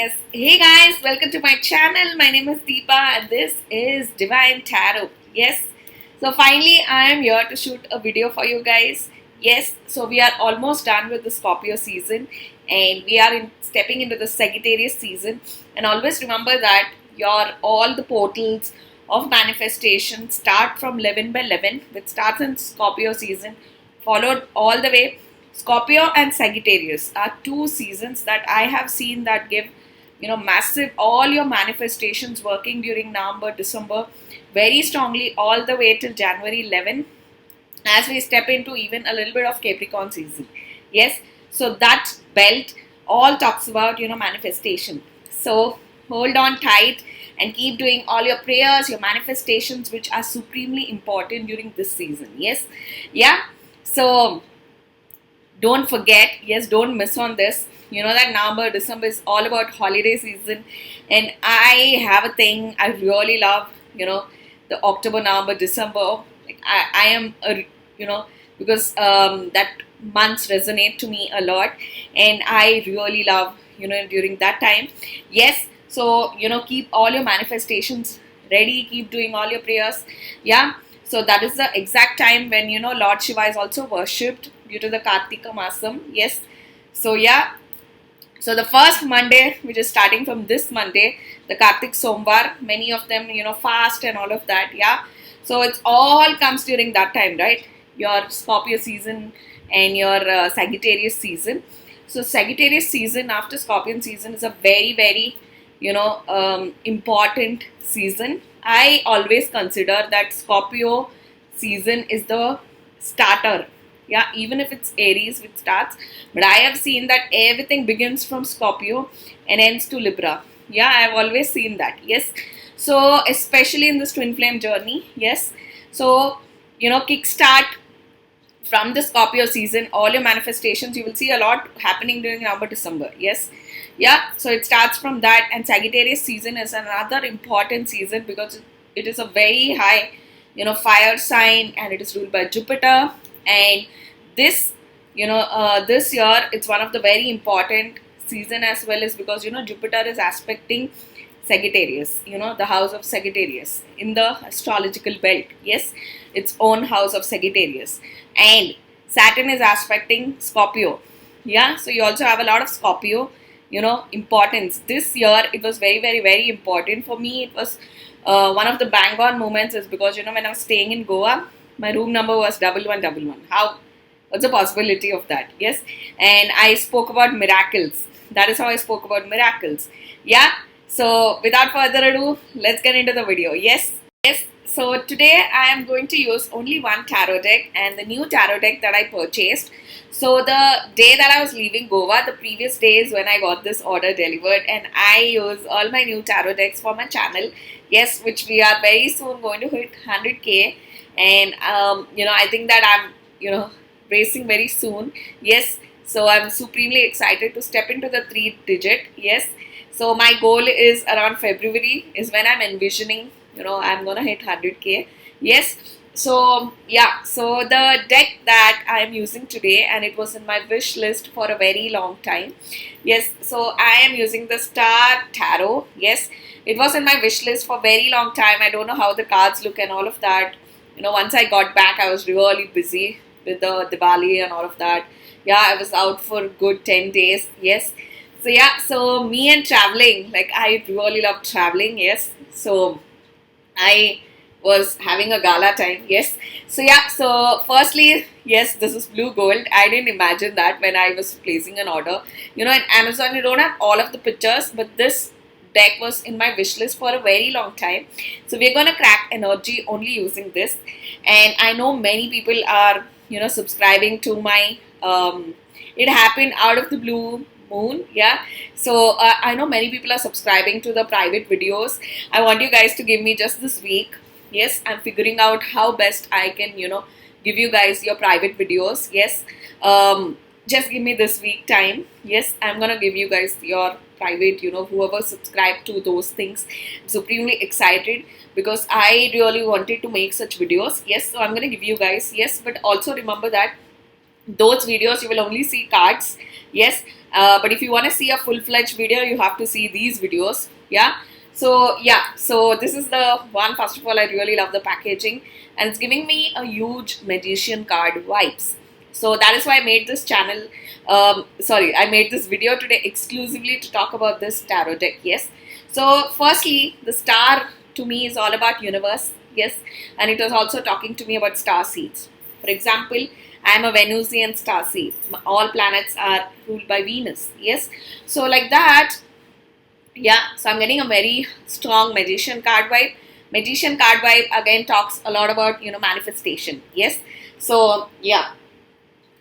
Yes. Hey guys, welcome to my channel. My name is Deepa and this is Divine Tarot. Yes. So finally I am here to shoot a video for you guys. Yes. So we are almost done with the Scorpio season and we are stepping into the Sagittarius season. And always remember that all the portals of manifestation start from 11 by 11, which starts in Scorpio season, followed all the way. Scorpio and Sagittarius are two seasons that I have seen that give, massive, all your manifestations working during November, December very strongly all the way till January 11 as we step into even a little bit of Capricorn season. Yes, so that belt all talks about, manifestation. So hold on tight and keep doing all your prayers, your manifestations, which are supremely important during this season. Yes, yeah. So don't forget, yes, don't miss on this. You know that November, December is all about holiday season, and I have a thing I really love. The October, November, December. Like I am a, because that months resonate to me a lot, and I really love during that time. Yes, so keep all your manifestations ready. Keep doing all your prayers. Yeah. So that is the exact time when Lord Shiva is also worshipped due to the Kartika Masam. Yes. So yeah. So the first Monday, which is starting from this Monday, the Kartik Somvar, many of them fast and all of that. Yeah. So it's all comes during that time, right? Your Scorpio season and your Sagittarius season. So Sagittarius season after Scorpion season is a very, very important season. I always consider that Scorpio season is the starter. Yeah, even if it's Aries which starts, but I have seen that everything begins from Scorpio and ends to Libra. Yeah, I have always seen that. Yes, so especially in this Twinflame journey. Yes, so kickstart from the Scorpio season, all your manifestations, you will see a lot happening during November, December. Yes. Yeah. So it starts from that, and Sagittarius season is another important season because it is a very high, fire sign, and it is ruled by Jupiter. And this, this year, it's one of the very important season as well as because, Jupiter is aspecting Sagittarius, the house of Sagittarius in the astrological belt. Yes, its own house of Sagittarius. And Saturn is aspecting Scorpio. Yeah, so you also have a lot of Scorpio, importance. This year, it was very, very, very important. For me, it was one of the bang on moments is because, when I was staying in Goa, my room number was 1111. What's the possibility of that? Yes, and I spoke about miracles. That is how I spoke about miracles. Yeah. So without further ado, let's get into the video. Yes. So today I am going to use only one tarot deck and the new tarot deck that I purchased. So the day that I was leaving Goa, the previous day is when I got this order delivered, and I use all my new tarot decks for my channel. Yes, which we are very soon going to hit 100k, and I think that I'm racing very soon. Yes, so I'm supremely excited to step into the 3-digit. Yes. So my goal is around February is when I'm envisioning, I'm going to hit 100k. Yes. So yeah, so the deck that I'm using today, and it was in my wish list for a very long time. Yes. So I am using the Star Tarot. Yes. It was in my wish list for a very long time. I don't know how the cards look and all of that. Once I got back, I was really busy with the Diwali and all of that. Yeah, I was out for good 10 days. Yes. So yeah, so me and traveling, like I really love traveling. Yes. So I was having a gala time. Yes. So yeah, so firstly, yes, this is blue gold. I didn't imagine that when I was placing an order. In Amazon, you don't have all of the pictures, but this deck was in my wish list for a very long time. So we're going to crack energy only using this. And I know many people are, subscribing to my, it happened out of the blue moon. Yeah, so I know many people are subscribing to the private videos. I want you guys to give me just this week. Yes, I'm figuring out how best I can give you guys your private videos. Yes, just give me this week time. Yes, I'm gonna give you guys your private, whoever subscribed to those things. I'm supremely excited because I really wanted to make such videos. Yes, so I'm gonna give you guys. Yes, but also remember that those videos you will only see cards. Yes, but if you want to see a full-fledged video, you have to see these videos. Yeah. So yeah, so this is the one. First of all, I really love the packaging, and it's giving me a huge magician card vibes. So that is why I made this channel. I made this video today exclusively to talk about this tarot deck. Yes. So firstly, the star to me is all about universe. Yes, and it was also talking to me about star seeds. For example, I am a Venusian star seed. All planets are ruled by Venus. Yes, so like that. Yeah, so I'm getting a very strong magician card vibe. Magician card vibe again talks a lot about manifestation. Yes, so yeah,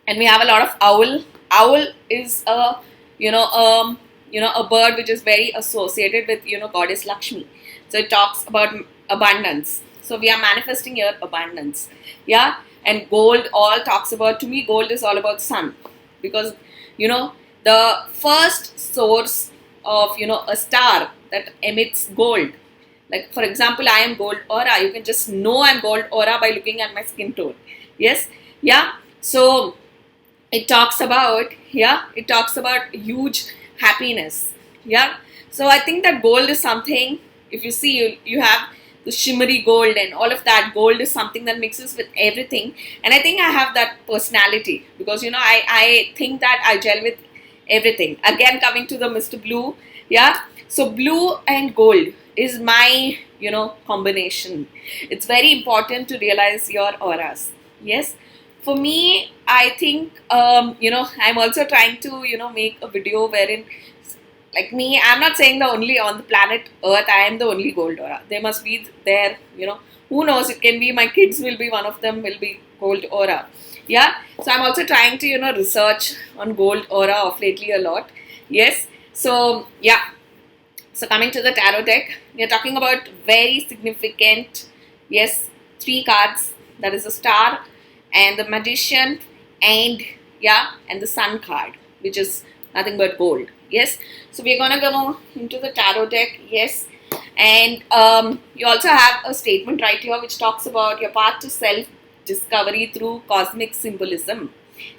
and we have a lot of owl. Owl is a a bird which is very associated with goddess Lakshmi. So it talks about abundance. So we are manifesting your abundance. Yeah, and gold all talks about, to me gold is all about sun, because the first source of a star that emits gold. Like for example, I am gold aura. You can just know I'm gold aura by looking at my skin tone. Yes, yeah. So it talks about huge happiness. Yeah. So I think that gold is something. If you see, you have the shimmery gold and all of that. Gold is something that mixes with everything, and I think I have that personality because I think that I gel with everything. Again, coming to the Mr. Blue. Yeah. So blue and gold is my combination. It's very important to realize your auras. Yes. For me, I think I'm also trying to make a video wherein, like me, I'm not saying the only on the planet Earth I am the only gold aura. There must be there, who knows, it can be my kids will be one of them, will be gold aura. Yeah. So I'm also trying to research on gold aura of lately a lot. Yes. So yeah. So coming to the tarot deck, we are talking about very significant, yes, 3 cards. That is the star and the magician and the sun card, which is nothing but gold. Yes. So we're gonna go into the tarot deck. Yes. And you also have a statement right here which talks about your path to self-discovery through cosmic symbolism.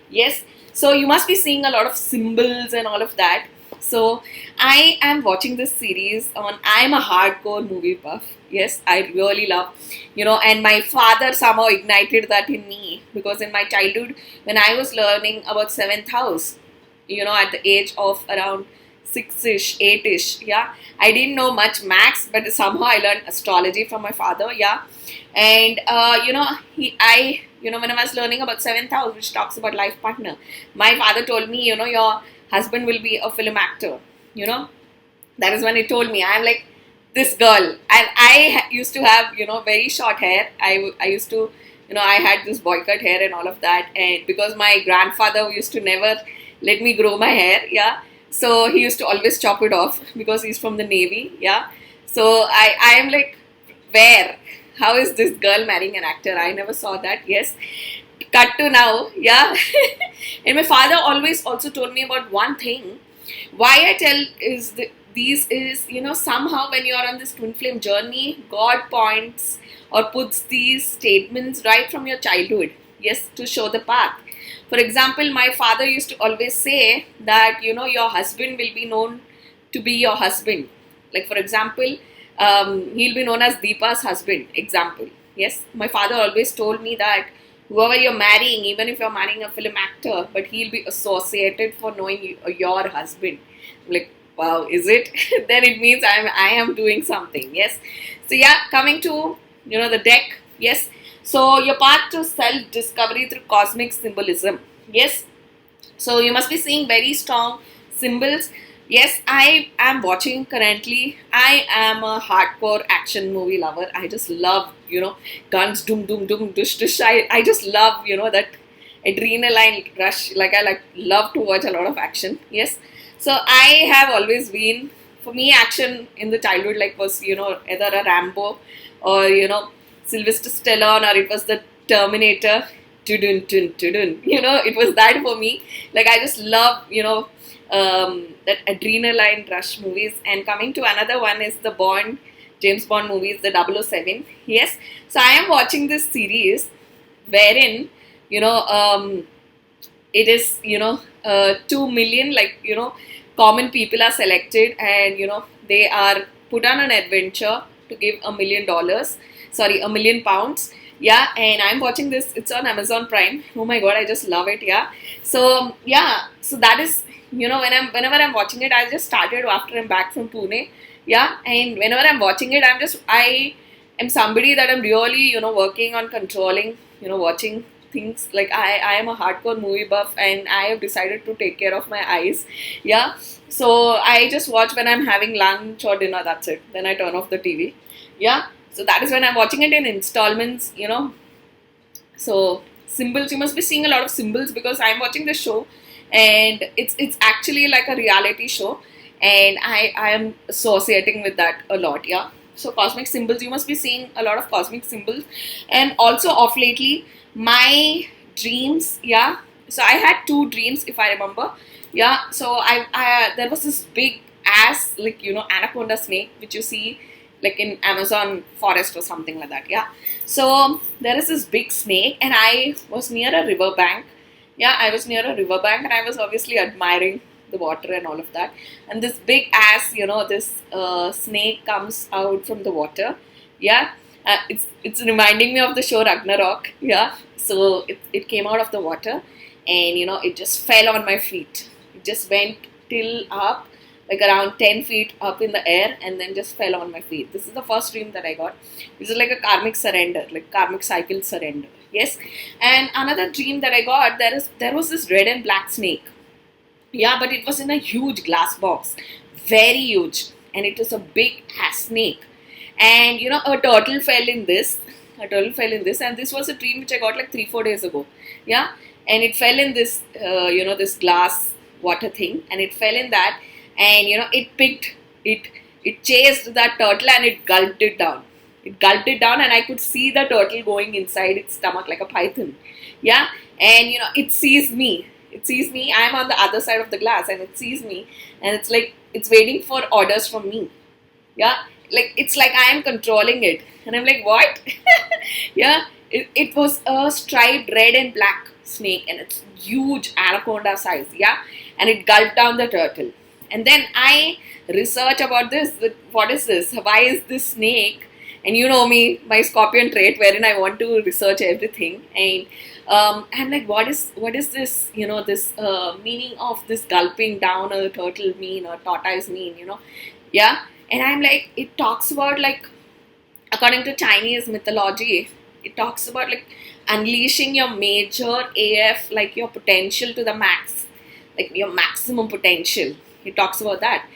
Yes. So you must be seeing a lot of symbols and all of that. So I am watching this series I'm a hardcore movie buff. Yes, I really love, and my father somehow ignited that in me, because in my childhood, when I was learning about 7th house, at the age of around 6-ish, 8-ish, yeah, I didn't know much max, but somehow I learned astrology from my father, yeah. And when I was learning about 7th house, which talks about life partner, my father told me, your husband will be a film actor. That is when he told me. I'm like, this girl. And I used to have very short hair. I used to I had this boy cut hair and all of that, and because my grandfather used to never let me grow my hair, yeah, so he used to always chop it off because he's from the Navy, yeah. So I am like, where, how is this girl marrying an actor? I never saw that. Yes. Cut to now, yeah. And my father always also told me about one thing. Why I tell is these is, somehow when you are on this twin flame journey, God points or puts these statements right from your childhood, yes, to show the path. For example, my father used to always say that, your husband will be known to be your husband. Like, for example, he'll be known as Deepa's husband, example. Yes, my father always told me that whoever you're marrying, even if you're marrying a film actor, but he'll be associated for knowing your husband. I'm like, wow, is it? Then it means I am doing something. Yes. So yeah, coming to the deck. Yes. So your path to self-discovery through cosmic symbolism. Yes. So you must be seeing very strong symbols. Yes, I am watching currently. I am a hardcore action movie lover. I just love, guns, doom, doom, doom, dush, dush. I just love, that adrenaline rush. Like I love to watch a lot of action. Yes. So I have always been, for me, action in the childhood was, either a Rambo or, Sylvester Stallone, or it was the Terminator. Tudun, tudun, tudun. It was that for me. Like I just love, that adrenaline rush movies. And coming to another one is the James Bond movies, the 007. Yes. So I am watching this series wherein, it is, 2 million, like, common people are selected, and they are put on an adventure to give $1 million, sorry, £1 million. Yeah, and I'm watching this. It's on Amazon Prime. Oh my god, I just love it. Yeah. So yeah, so that is, whenever I'm watching it, I just started after I'm back from Pune. Yeah, and whenever I'm watching it, I am somebody that I'm really, working on controlling, watching things. Like, I am a hardcore movie buff, and I have decided to take care of my eyes. Yeah, so I just watch when I'm having lunch or dinner. That's it. Then I turn off the TV. Yeah, so that is when I'm watching it in installments. So symbols, you must be seeing a lot of symbols, because I'm watching the show, and it's actually like a reality show, and I am associating with that a lot. Yeah. So cosmic symbols, you must be seeing a lot of cosmic symbols. And also, of lately, my dreams. Yeah. So I had two dreams, if I remember. Yeah. So I there was this big ass, like, anaconda snake, which you see like in Amazon forest or something like that. Yeah. So there is this big snake, and I was near a river bank. Yeah, I was near a river bank, and I was obviously admiring the water and all of that. And this big ass, this snake comes out from the water. Yeah, it's reminding me of the show Ragnarok. Yeah, so it came out of the water, and it just fell on my feet. It just went till up, like around 10 feet up in the air, and then just fell on my feet. This is the first dream that I got. This is like a karmic surrender, like karmic cycle surrender. Yes. And another dream that I got, there was this red and black snake. Yeah, but it was in a huge glass box, very huge, and it was a big ass snake. And a turtle fell in this. A turtle fell in this, and this was a dream which I got like 3-4 days ago. Yeah, and it fell in this, this glass water thing, and it fell in that, and it picked it. It chased that turtle, and it gulped it down. It gulped it down, and I could see the turtle going inside its stomach like a python. Yeah, and it sees me. It sees me. I'm on the other side of the glass, and it sees me, and it's like it's waiting for orders from me. Yeah, like it's like I am controlling it, and I'm like, what? Yeah, it was a striped red and black snake, and it's huge anaconda size. Yeah, and it gulped down the turtle. And then I research about this. What is this? Why is this snake? And you know me, my scorpion trait, wherein I want to research everything. And I'm like, what is this? This meaning of this gulping down a turtle mean, or tortoise mean? Yeah. And I'm like, it talks about, like, according to Chinese mythology, it talks about like unleashing your major AF, like your potential to the max, like your maximum potential. It talks about that.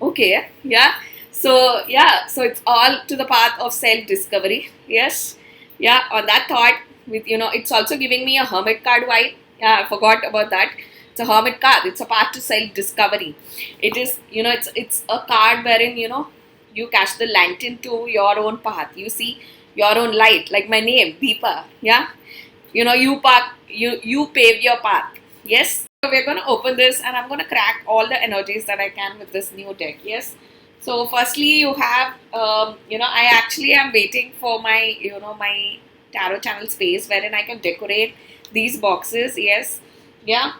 Okay. Yeah. So yeah, so it's all to the path of self-discovery. Yes. Yeah, on that thought, with it's also giving me a hermit card vibe. Yeah, I forgot about that. It's a hermit card. It's a path to self-discovery. It is, it's a card wherein, you catch the lantern to your own path. You see your own light, like my name, Deepa. Yeah. You pave your path. Yes. So we're gonna open this, and I'm gonna crack all the energies that I can with this new deck. Yes. So firstly, you have, I actually am waiting for my, my tarot channel space wherein I can decorate these boxes. Yes. Yeah.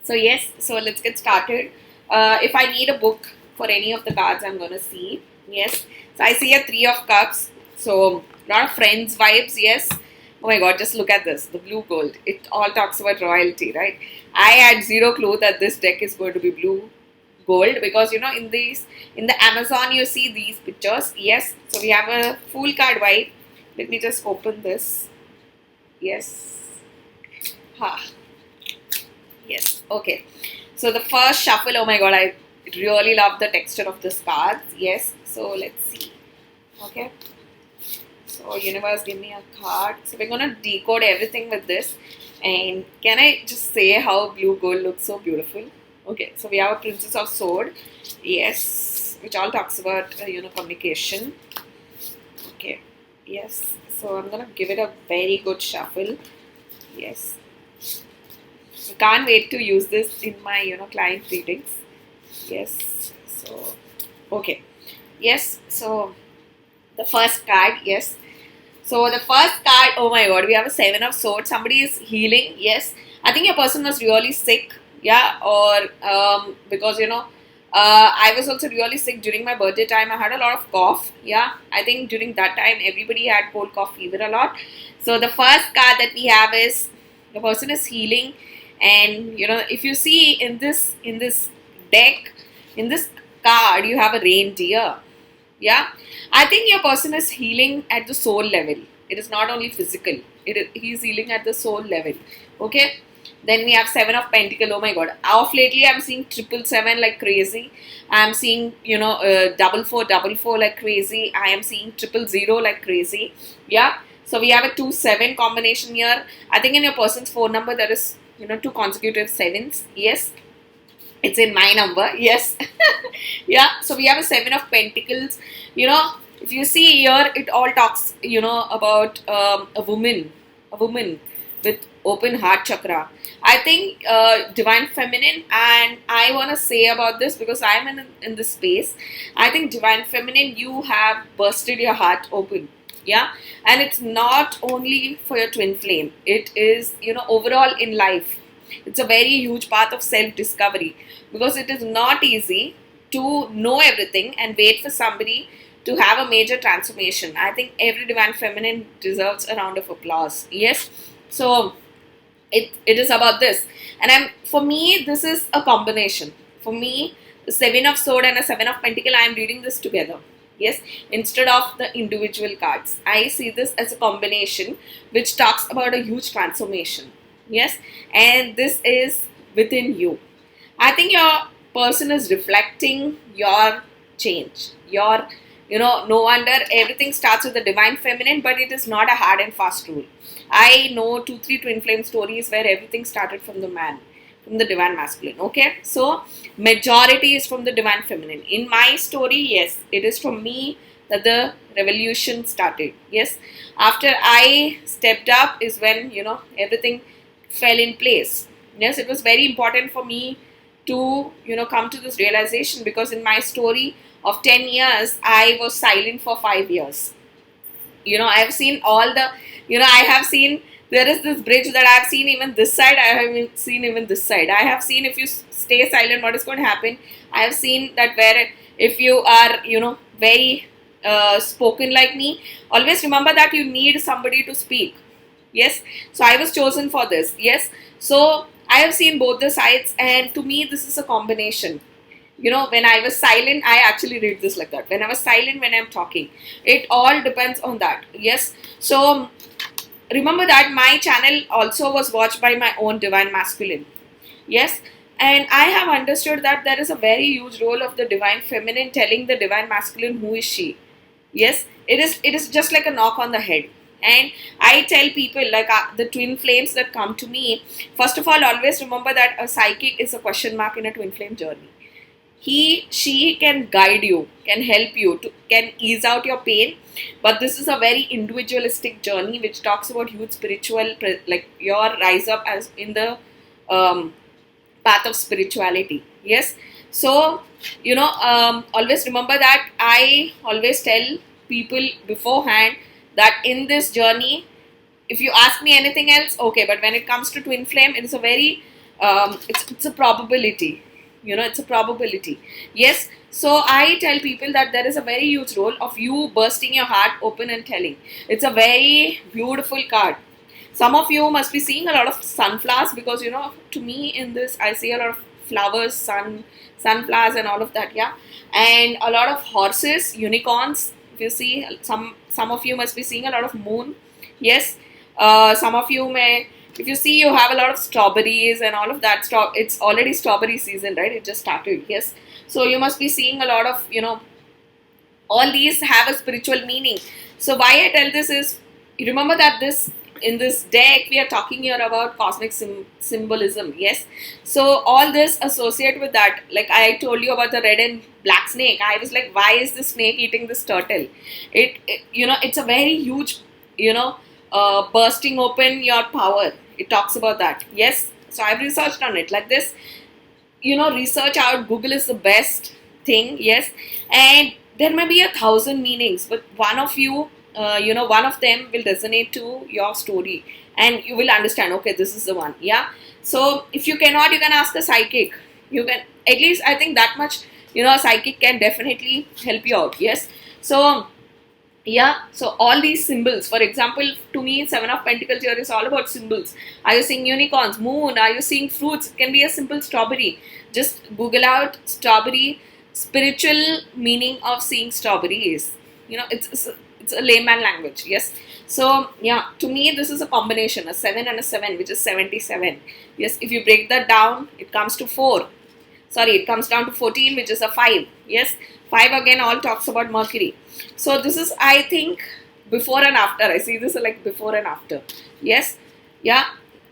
So yes. So let's get started. If I need a book for any of the cards, I'm going to see. Yes. So I see a 3 of cups. So a lot of friends vibes. Yes. Oh my god, just look at this. The blue gold. It all talks about royalty, right? I had zero clue that this deck is going to be blue gold, because in the Amazon you see these pictures. Yes, so we have a full card vibe. Let me just open this. Yes. Yes. Okay, so the first shuffle, oh my god, I really love the texture of this card. Yes, so let's see. Okay, so universe, give me a card. So we're gonna decode everything with this. And can I just say how blue gold looks so beautiful? Okay, so we have a Princess of Sword, yes, which all talks about, communication. Okay, yes, so I'm gonna give it a very good shuffle. Yes, I can't wait to use this in my, client readings. Yes, so, okay, yes, so the first card, yes. So the first card, oh my god, we have a 7 of Swords. Somebody is healing, yes. I think your person was really sick, yeah, or because I was also really sick during my birthday time. I had a lot of cough, yeah. I think during that time everybody had cold, cough, fever a lot. So the first card that we have is the person is healing, and if you see in this deck, in this card, you have a reindeer. Yeah, I think your person is healing at the soul level. It is not only physical. He's healing at the soul level. Okay. Then we have Seven of Pentacle. Oh my God! Off lately, I'm seeing 777 like crazy. I'm seeing 4444 like crazy. I am seeing 000 like crazy. Yeah. So we have a 2-7 combination here. I think in your person's phone number there is two consecutive sevens. Yes. It's in my number, yes. Yeah, so we have a Seven of Pentacles. If you see here, it all talks, about a woman with open heart chakra. I think divine feminine, and I want to say about this because I'm in this space. I think divine feminine, you have busted your heart open. Yeah, and it's not only for your twin flame. It is, overall in life. It's a very huge path of self-discovery because it is not easy to know everything and wait for somebody to have a major transformation. I think every divine feminine deserves a round of applause. Yes, so it is about this, and for me this is a combination. For me, the Seven of Sword and a Seven of Pentacle, I am reading this together. Yes, instead of the individual cards, I see this as a combination which talks about a huge transformation. Yes, and this is within you. I think your person is reflecting your change. No wonder everything starts with the divine feminine, but it is not a hard and fast rule. I know 2-3 twin flame stories where everything started from the man, from the divine masculine. Okay, so majority is from the divine feminine. In my story, yes, it is from me that the revolution started. Yes, after I stepped up is when everything fell in place. Yes, it was very important for me to come to this realization, because in my story of 10 years I was silent for 5 years. I have seen all the I have seen, there is this bridge that I have seen even this side, I haven't seen even this side. I have seen if you stay silent what is going to happen. I have seen that where if you are very spoken like me, always remember that you need somebody to speak. Yes, so I was chosen for this. Yes, so I have seen both the sides, and to me this is a combination. When I was silent, I actually read this like that. When I was silent, when I'm talking, it all depends on that. Yes, so remember that my channel also was watched by my own divine masculine. Yes, and I have understood that there is a very huge role of the divine feminine telling the divine masculine who is she. Yes, it is just like a knock on the head. And I tell people, like the twin flames that come to me, first of all, always remember that a psychic is a question mark in a twin flame journey. She can guide you, can help you, can ease out your pain, but this is a very individualistic journey which talks about huge spiritual, like your rise up as in the path of spirituality. Yes, so always remember that. I always tell people beforehand that in this journey, if you ask me anything else, okay, but when it comes to twin flame, it is a very it's a probability. It's a probability. Yes, so I tell people that there is a very huge role of you bursting your heart open and telling. It's a very beautiful card. Some of you must be seeing a lot of sunflowers, because to me in this I see a lot of flowers, sunflowers and all of that. Yeah, and a lot of horses, unicorns. If you see, some of you must be seeing a lot of moon. Yes, some of you may, if you see, you have a lot of strawberries and all of that. It's already strawberry season, right? It just started. Yes, so you must be seeing a lot of all these have a spiritual meaning. So why I tell this is, remember that in this deck we are talking here about cosmic symbolism. Yes, so all this associate with that. Like I told you about the red and black snake, I was like, why is this snake eating this turtle? It's a very huge bursting open your power. It talks about that. Yes, so I've researched on it like this. Research out. Google is the best thing. Yes, and there may be 1,000 meanings, but one of you one of them will resonate to your story, and you will understand, okay, this is the one. Yeah. So if you cannot, you can ask a psychic. You can, at least I think that much, a psychic can definitely help you out. Yes. So yeah, so all these symbols, for example, to me, Seven of Pentacles here is all about symbols. Are you seeing unicorns, moon? Are you seeing fruits? It can be a simple strawberry. Just Google out strawberry. Spiritual meaning of seeing strawberry is, it's a layman language. Yes. So yeah, to me, this is a combination, a 7 and a 7, which is 77. Yes. If you break that down, it comes to 4. Sorry, it comes down to 14, which is a 5. Yes. 5 again all talks about Mercury. So this is, I think, before and after. I see this like before and after. Yes. Yeah.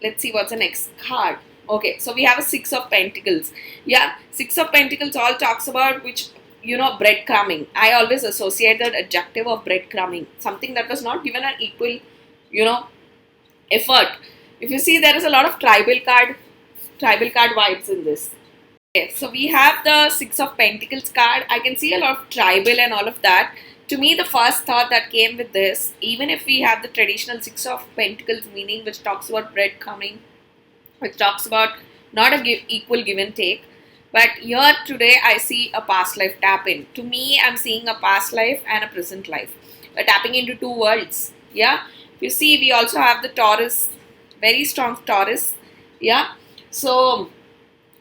Let's see what's the next card. Okay. So we have a 6 of Pentacles. Yeah. 6 of Pentacles all talks about which, breadcrumbing. I always associate that adjective of breadcrumbing. Something that was not given an equal, effort. If you see, there is a lot of tribal card vibes in this. Okay, so we have the 6 of Pentacles card. I can see a lot of tribal and all of that. To me, the first thought that came with this, even if we have the traditional 6 of Pentacles meaning, which talks about breadcrumbing, which talks about not equal give and take, but here today I see a past life tap in. To me, I'm seeing a past life and a present life. We're tapping into two worlds. Yeah. If you see, we also have the Taurus, very strong Taurus. Yeah. So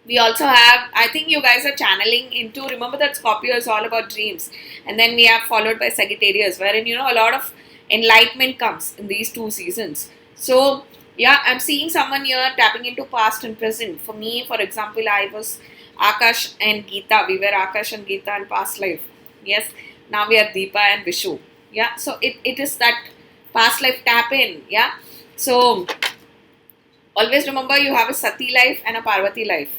we also have, I think you guys are channeling into, remember that Scorpio is all about dreams. And then we have followed by Sagittarius, wherein, a lot of enlightenment comes in these 2 seasons. So, yeah, I'm seeing someone here tapping into past and present. For me, for example, I was Akash and Geeta. We were Akash and Geeta in past life. Yes. Now we are Deepa and Vishu. Yeah. So, it is that past life tap in. Yeah. So, always remember you have a Sati life and a Parvati life.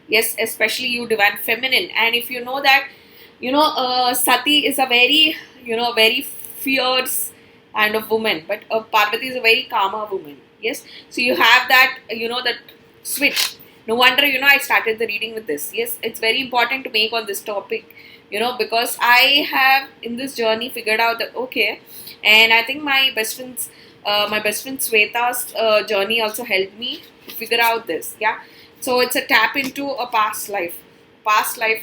Yes, especially you divine feminine. And if you know that, Sati is a very, very fierce kind of woman. But Parvati is a very calmer woman. Yes. So you have that, that switch. No wonder, I started the reading with this. Yes, it's very important to make on this topic, because I have in this journey figured out that, okay, and I think my best friend Sweta's journey also helped me to figure out this. Yeah. So it's a tap into a past life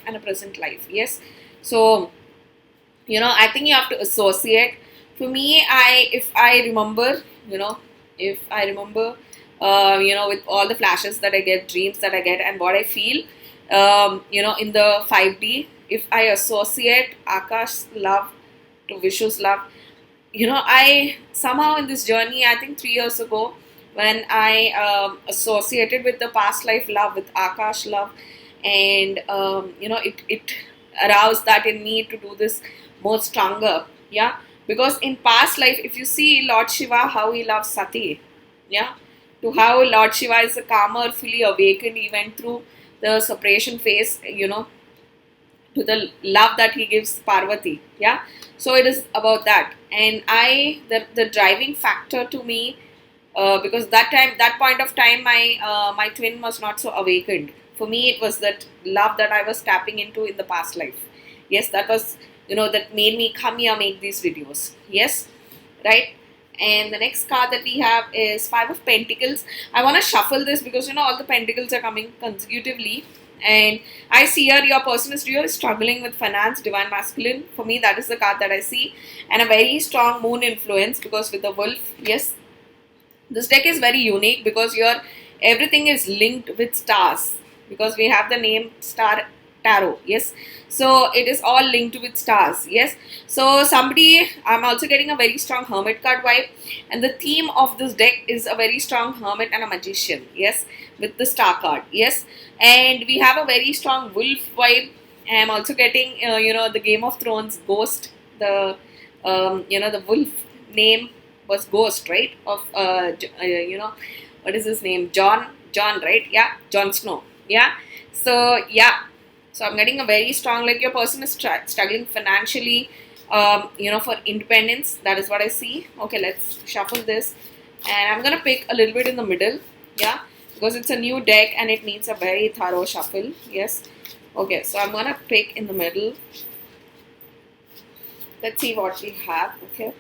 and a present life. Yes. So, I think you have to associate. For me, if I remember, with all the flashes that I get, dreams that I get, and what I feel, in the 5D, if I associate Akash's love to Vishu's love, I somehow in this journey, I think 3 years ago, when I associated with the past life love, with Akash love, and, it aroused that in me to do this more stronger. Yeah. Because in past life, if you see Lord Shiva, how he loves Sati, yeah, to how Lord Shiva is a calmer, fully awakened, he went through the separation phase, to the love that he gives Parvati. Yeah. So it is about that. And the driving factor to me, because that point of time, my twin was not so awakened. For me, it was that love that I was tapping into in the past life. Yes, that was, that made me come here, make these videos. Yes, right. And the next card that we have is 5 of Pentacles. I want to shuffle this because, all the Pentacles are coming consecutively. And I see here your person is really struggling with finance, divine masculine. For me, that is the card that I see. And a very strong moon influence, because with the wolf, yes, this deck is very unique because here everything is linked with stars, because we have the name Star Tarot. Yes. So it is all linked with stars. Yes. So I'm also getting a very strong hermit card vibe. And the theme of this deck is a very strong hermit and a magician. Yes. With the star card. Yes. And we have a very strong wolf vibe. I'm also getting, the Game of Thrones ghost. The wolf name was Ghost, right? Of, what is his name? John, right? Yeah. Jon Snow. Yeah. So, yeah. So, I'm getting a very strong, like your person is struggling financially, for independence. That is what I see. Okay, let's shuffle this. And I'm going to pick a little bit in the middle. Yeah. Because it's a new deck and it needs a very thorough shuffle. Yes. Okay, so I'm going to pick in the middle. Let's see what we have. Okay.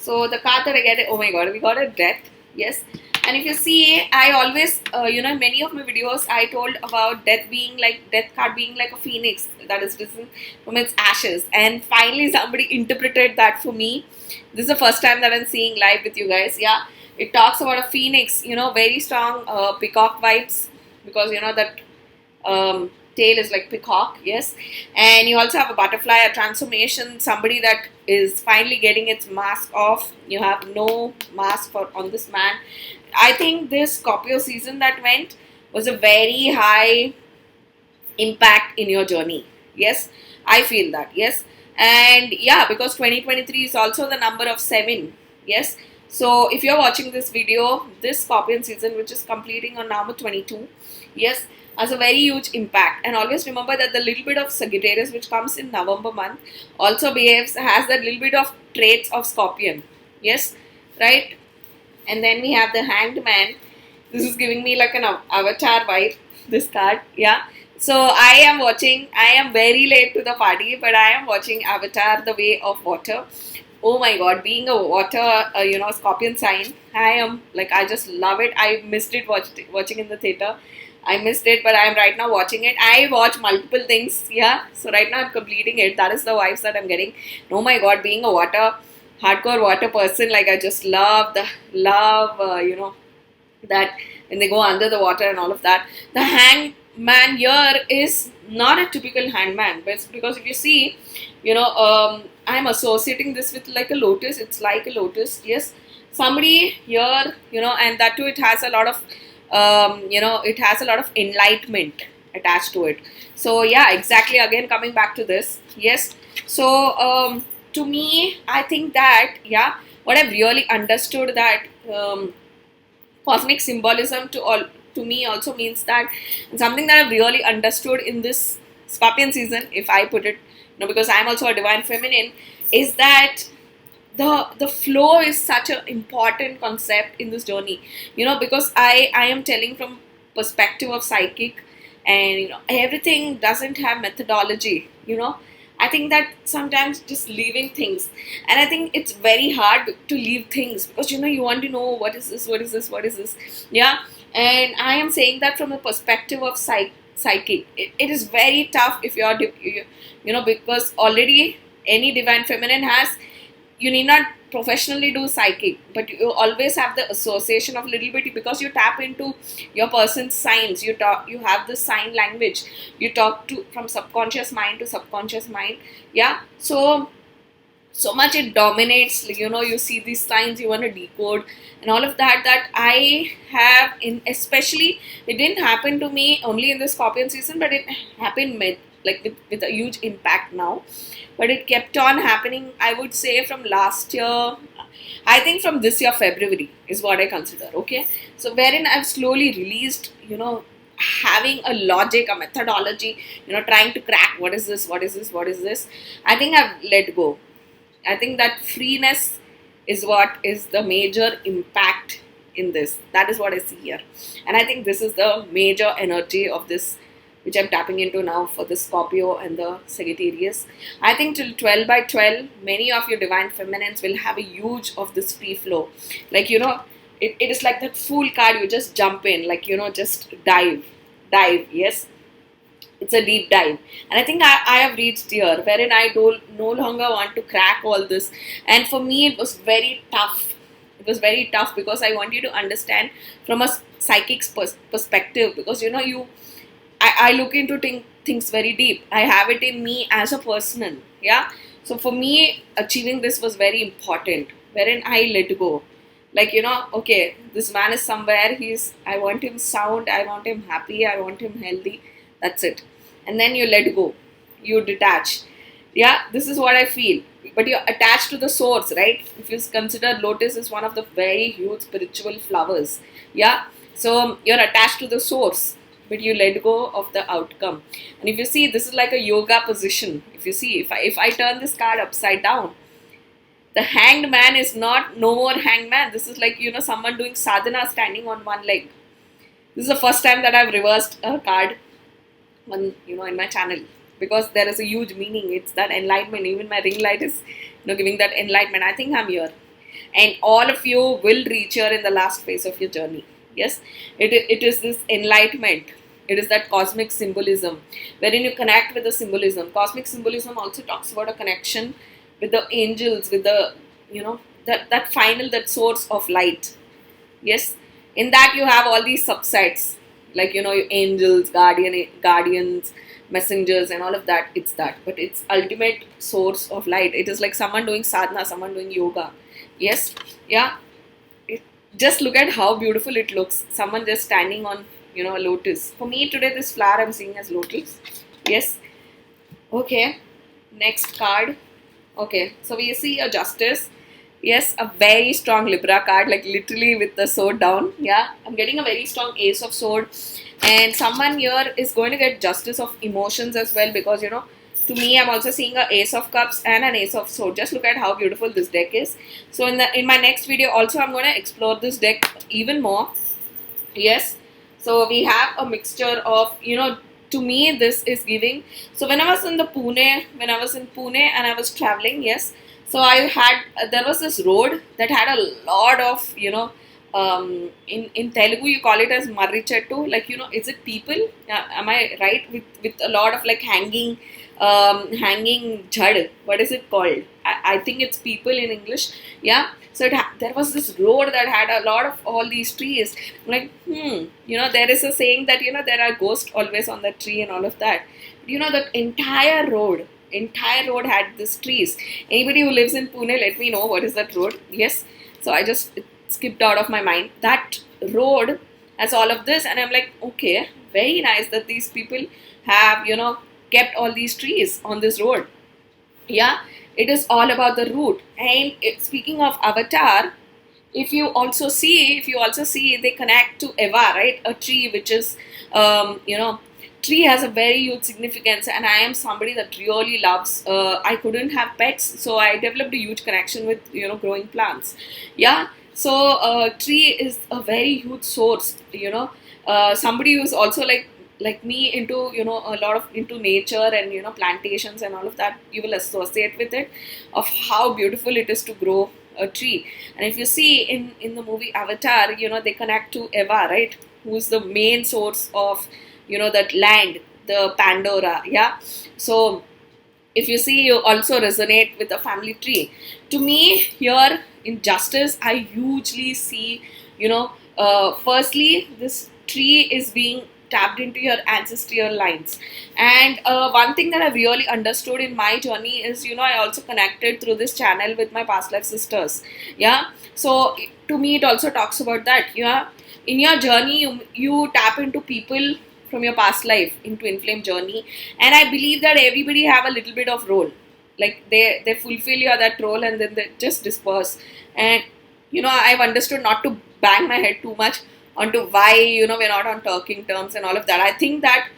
So the card that I get, oh my god, we got a death. Yes. And if you see, I always, in many of my videos, I told about death card being like a phoenix that is risen from its ashes. And finally, somebody interpreted that for me. This is the first time that I'm seeing live with you guys. Yeah, it talks about a phoenix, very strong peacock vibes, because that tail is like peacock, yes. And you also have a butterfly, a transformation, somebody that is finally getting its mask off. You have no mask on this man. I think this Scorpio season that went was a very high impact in your journey. Yes, I feel that. Yes, and yeah, because 2023 is also the number of 7. Yes, so if you're watching this video, this Scorpion season, which is completing on November 22, yes, has a very huge impact. And always remember that the little bit of Sagittarius which comes in November month also has that little bit of traits of Scorpion. Yes, right. And then we have the Hanged Man. This is giving me like an avatar vibe, this card. Yeah. So I am very late to the party, but I am watching Avatar, The Way of Water. Oh my god, being a water, Scorpion sign, I just love it. I missed it watching in the theater. I missed it, but I am right now watching it. I watch multiple things, yeah. So right now I'm completing it. That is the vibes that I'm getting. Oh my god, being a hardcore water person, like I just love that when they go under the water and all of that. The hangman here is not a typical hangman, but it's because if you see, I'm associating this with like a lotus. It's like a lotus, yes. Somebody here, and that too, it has a lot of it has a lot of enlightenment attached to it. So yeah, exactly, again coming back to this, yes. So to me, I think that, yeah, what I've really understood that cosmic symbolism to me also means that something that I've really understood in this Scorpion season, if I put it, because I'm also a divine feminine, is that the flow is such an important concept in this journey, because I am telling from perspective of psychic, and everything doesn't have methodology. I think that sometimes just leaving things, and I think it's very hard to leave things, because you want to know what is this, yeah. And I am saying that from a perspective of psychic, it is very tough if because already any divine feminine has, you need not professionally do psychic, but you always have the association of little bit, because you tap into your person's signs. You have the sign language. You talk to from subconscious mind to subconscious mind. Yeah. So much it dominates. You see these signs, you want to decode and all of that I have in, especially it didn't happen to me only in the Scorpion season, but it happened with a huge impact now. But it kept on happening, I would say, from last year. I think from this year, February is what I consider. Okay. So wherein I've slowly released, having a logic, a methodology, trying to crack what is this. I think I've let go. I think that freeness is what is the major impact in this. That is what I see here. And I think this is the major energy of this, which I'm tapping into now for the Scorpio and the Sagittarius. I think till 12 by 12, many of your divine feminines will have a huge of this free flow. Like, it is like that fool card, you just jump in, like, just dive, yes. It's a deep dive. And I think I have reached here, wherein I no longer want to crack all this. And for me, it was very tough. It was very tough because I want you to understand from a psychic's perspective, because, I look into things very deep. I have it in me as a person. Yeah. So for me, achieving this was very important, wherein I let go. Like, okay, this man is somewhere. I want him sound. I want him happy. I want him healthy. That's it. And then you let go. You detach. Yeah. This is what I feel. But you're attached to the source, right? If you consider Lotus is one of the very huge spiritual flowers. Yeah. So you're attached to the source, but you let go of the outcome. And if you see, this is like a yoga position. If you see, if I turn this card upside down, the Hanged Man is no more Hanged Man. This is like, someone doing sadhana standing on one leg. This is the first time that I've reversed a card in my channel, because there is a huge meaning. It's that enlightenment. Even my ring light is, giving that enlightenment. I think I'm here. and all of you will reach here in the last phase of your journey. Yes, it is this enlightenment. It is that cosmic symbolism wherein you connect with the symbolism. Cosmic symbolism also talks about a connection with the angels, with the, that final, that source of light. Yes, in that you have all these subsets, like, your angels, guardians, messengers, and all of that. It's that, but it's ultimate source of light. It is like someone doing sadhana, someone doing yoga. Yes, yeah. Just look at how beautiful it looks. Someone just standing on, a lotus. For me today, this flower I'm seeing as lotus. Yes. Okay. Next card. Okay. So we see a justice. Yes, a very strong Libra card, like literally with the sword down. Yeah, I'm getting a very strong ace of sword, and someone here is going to get justice of emotions as well, because to me, I'm also seeing a ace of cups and an ace of sword. Just look at how beautiful this deck is. So in my next video also, I'm going to explore this deck even more. Yes, so we have a mixture of, to me this is giving. So when I was in Pune and I was traveling, yes, so there was this road that had a lot of, in Telugu you call it as marichettu, like, is it people? Am I right? With a lot of like hanging jhad. What is it called? I think it's people in English. Yeah. So there was this road that had a lot of all these trees. I'm like, there is a saying that, there are ghosts always on the tree and all of that. The entire road had these trees. Anybody who lives in Pune, let me know what is that road. Yes. So it skipped out of my mind. That road has all of this, and I'm like, okay, very nice that these people have, kept all these trees on this road. Yeah, it is all about the root. And speaking of avatar, if you also see, they connect to Eva, right? A tree, which is, tree has a very huge significance, and I am somebody that really loves, I couldn't have pets, so I developed a huge connection with, growing plants. Yeah, so tree is a very huge source, somebody who's also like me into, a lot of into nature and, plantations and all of that, you will associate with it, of how beautiful it is to grow a tree. And if you see in the movie Avatar, they connect to Eva, right, who's the main source of, that land, the Pandora. Yeah, so if you see, you also resonate with the family tree. To me, here in justice, I hugely see, firstly, this tree is being tapped into your ancestral lines. And one thing that I really understood in my journey is, I also connected through this channel with my past life sisters. Yeah, so to me, it also talks about that. Yeah, in your journey, you tap into people from your past life in Twinflame Journey, and I believe that everybody have a little bit of role, like they fulfill that role and then they just disperse. And I've understood not to bang my head too much onto why we're not on talking terms and all of that. I think that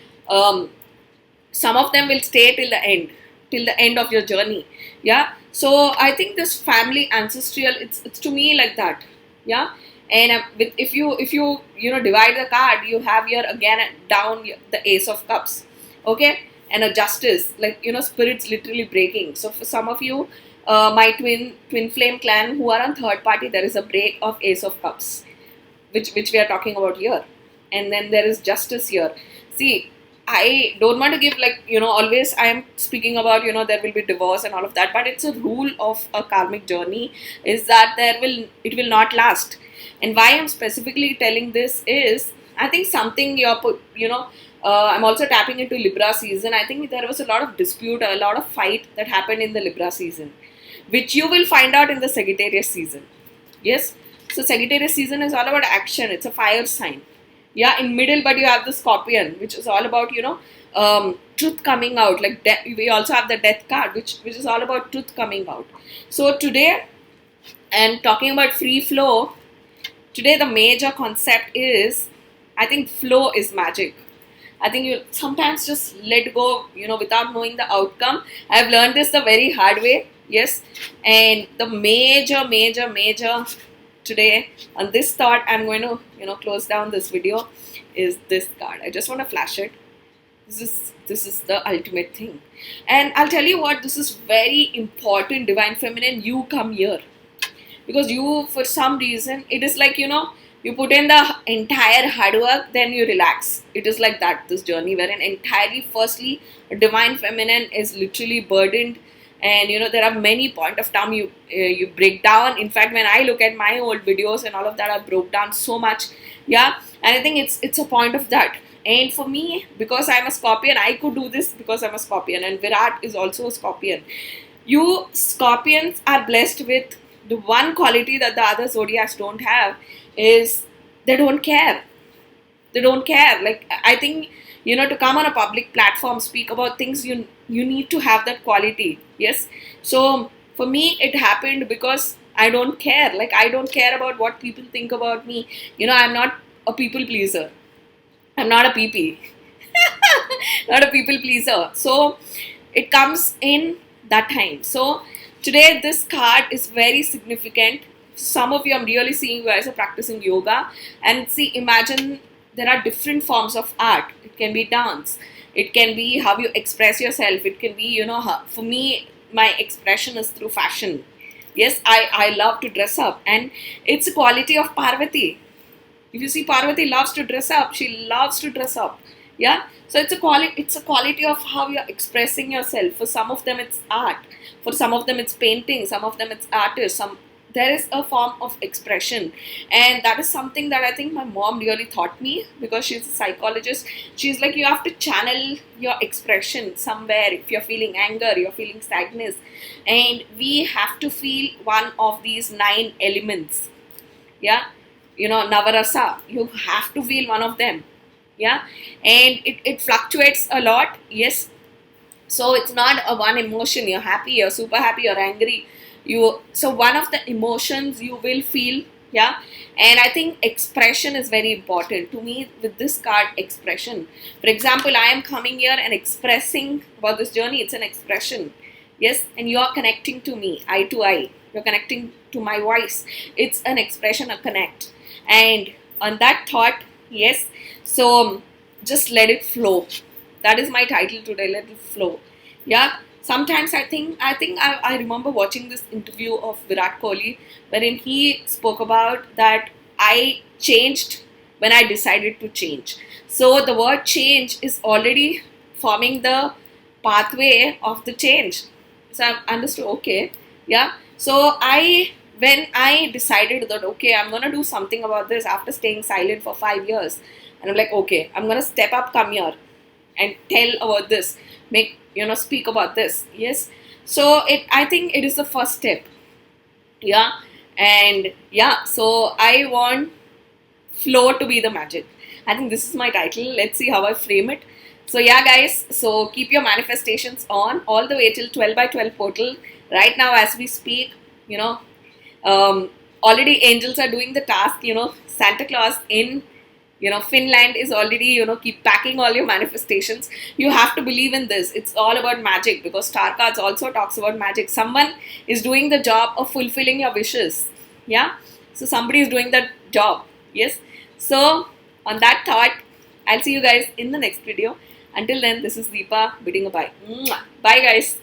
some of them will stay till the end of your journey. Yeah, so I think this family ancestral, it's to me like that. Yeah. And if you divide the card, you have here again down the ace of cups, okay, and a justice, like spirits literally breaking. So for some of you, my twin flame clan who are on third party, there is a break of ace of cups, which we are talking about here, and then there is justice here. See, I don't want to give always I am speaking about there will be divorce and all of that, but it's a rule of a karmic journey is that it will not last. And why I'm specifically telling this is, I think something I'm also tapping into Libra season. I think there was a lot of dispute, a lot of fight that happened in the Libra season, which you will find out in the Sagittarius season. Yes, so Sagittarius season is all about action. It's a fire sign. Yeah, in middle, but you have the Scorpion, which is all about truth coming out. Like we also have the Death card, which is all about truth coming out. So today, and talking about free flow. Today, the major concept is, I think flow is magic. I think you sometimes just let go, without knowing the outcome. I've learned this the very hard way. Yes. And the major today on this thought, I'm going to, close down this video, is this card. I just want to flash it. This is the ultimate thing. And I'll tell you what, this is very important, Divine Feminine. You come here. because you, for some reason, it is like, you put in the entire hard work, then you relax. It is like that, this journey, wherein entirely, firstly, divine feminine is literally burdened, and there are many point of time you break down. In fact, when I look at my old videos and all of that, I broke down so much. Yeah, and I think it's a point of that. And for me, because I'm a Scorpion, I could do this because I'm a Scorpion, and Virat is also a Scorpion. You Scorpions are blessed with the one quality that the other zodiacs don't have, is they don't care. They don't care. Like, I think, to come on a public platform, speak about things, you need to have that quality. Yes. So for me, it happened because I don't care. Like, I don't care about what people think about me. I'm not a people pleaser. I'm not a PP. Not a people pleaser. So it comes in that time. So today, this card is very significant. Some of you, I'm really seeing you guys are practicing yoga. And see, imagine there are different forms of art. It can be dance. It can be how you express yourself. It can be, for me, my expression is through fashion. Yes, I love to dress up. And it's a quality of Parvati. If you see, Parvati loves to dress up. She loves to dress up. Yeah. So it's a quality of how you're expressing yourself. For some of them, it's art. For some of them, it's painting. Some of them, it's artists. There is a form of expression, and that is something that I think my mom really taught me, because she's a psychologist. She's like, you have to channel your expression somewhere. If you're feeling anger, you're feeling sadness, and we have to feel one of these 9 elements. Yeah, Navarasa, you have to feel one of them. Yeah, and it fluctuates a lot. Yes, so it's not a one emotion. You're happy, you're super happy, you're angry. So one of the emotions you will feel. Yeah, and I think expression is very important to me with this card. Expression, for example, I am coming here and expressing about this journey. It's an expression. Yes, and you are connecting to me eye to eye. You're connecting to my voice. It's an expression, a connect. And on that thought, yes, so just let it flow. That is my title today, let it flow. Yeah, sometimes I think I remember watching this interview of Virat Kohli, wherein he spoke about that I changed when I decided to change. So the word change is already forming the pathway of the change. So I've understood, okay, yeah. So when I decided that, okay, I'm going to do something about this after staying silent for 5 years. And I'm like, okay, I'm going to step up, come here and tell about this, speak about this. Yes. So I think it is the first step. Yeah. And yeah, so I want flow to be the magic. I think this is my title. Let's see how I frame it. So yeah, guys, so keep your manifestations on all the way till 12 by 12 portal. Right now, as we speak, already angels are doing the task. Santa Claus in Finland is already keep packing all your manifestations. You have to believe in this. It's all about magic, because star cards also talks about magic. Someone is doing the job of fulfilling your wishes. Yeah, so somebody is doing that job. Yes. So on that thought, I'll see you guys in the next video. Until then, this is Deepa bidding a bye. Mwah. Bye, guys.